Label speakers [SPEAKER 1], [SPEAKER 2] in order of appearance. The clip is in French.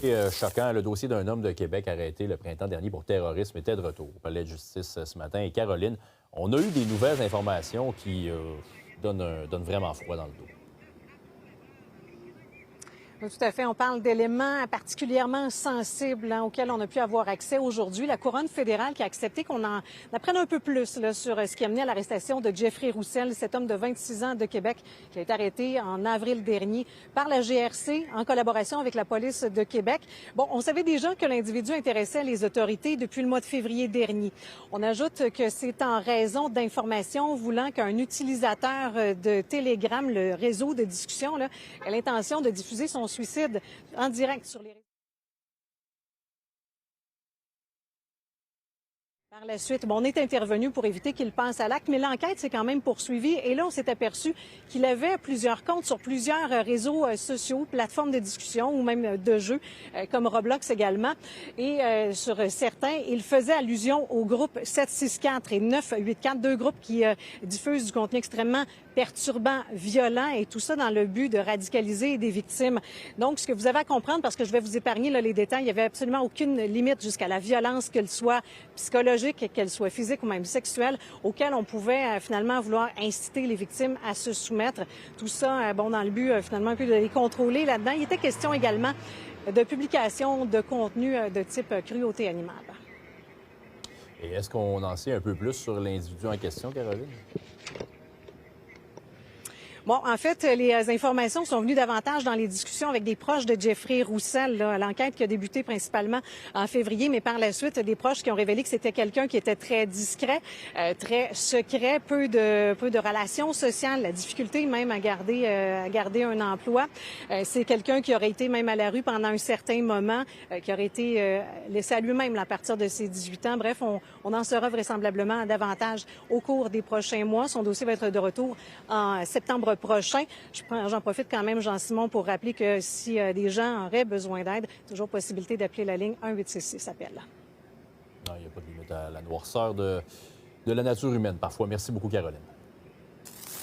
[SPEAKER 1] Et, choquant, le dossier d'un homme de Québec arrêté le printemps dernier pour terrorisme était de retour au palais de justice ce matin. Et Caroline, on a eu des nouvelles informations qui donnent vraiment froid dans le dos.
[SPEAKER 2] Oui, tout à fait. On parle d'éléments particulièrement sensibles auxquels on a pu avoir accès aujourd'hui. La Couronne fédérale qui a accepté qu'on en apprenne un peu plus là, sur ce qui a mené à l'arrestation de Jeffrey Roussel, cet homme de 26 ans de Québec qui a été arrêté en avril dernier par la GRC en collaboration avec la police de Québec. Bon, on savait déjà que l'individu intéressait les autorités depuis le mois de février dernier. On ajoute que c'est en raison d'informations voulant qu'un utilisateur de Telegram, le réseau de discussion, là, a l'intention de diffuser son suicide en direct sur les réseaux. Par la suite, on est intervenu pour éviter qu'il passe à l'acte, mais l'enquête s'est quand même poursuivie. Et là, on s'est aperçu qu'il avait plusieurs comptes sur plusieurs réseaux sociaux, plateformes de discussion ou même de jeux, comme Roblox également. Et sur certains, il faisait allusion au groupe 764 et 984, deux groupes qui diffusent du contenu extrêmement perturbant, violent, et tout ça dans le but de radicaliser des victimes. Donc, ce que vous avez à comprendre, parce que je vais vous épargner là, les détails, il n'y avait absolument aucune limite jusqu'à la violence, qu'elle soit psychologique, qu'elle soit physique ou même sexuelle, auquel on pouvait finalement vouloir inciter les victimes à se soumettre. Tout ça, dans le but finalement un peu de les contrôler là-dedans. Il était question également de publication de contenu de type cruauté animale.
[SPEAKER 1] Et est-ce qu'on en sait un peu plus sur l'individu en question, Caroline?
[SPEAKER 2] Bon, en fait, les informations sont venues davantage dans les discussions avec des proches de Jeffrey Roussel, là, l'enquête qui a débuté principalement en février, mais par la suite, des proches qui ont révélé que c'était quelqu'un qui était très discret, très secret, peu de relations sociales, la difficulté même à garder un emploi. C'est quelqu'un qui aurait été même à la rue pendant un certain moment, qui aurait été laissé à lui-même là, à partir de ses 18 ans. Bref, on en saura vraisemblablement davantage au cours des prochains mois. Son dossier va être de retour en septembre prochain. J'en profite quand même, Jean-Simon, pour rappeler que si des gens auraient besoin d'aide, toujours possibilité d'appeler la ligne 1866 appel.
[SPEAKER 1] Non, il n'y a pas de limite à la noirceur de la nature humaine parfois. Merci beaucoup, Caroline.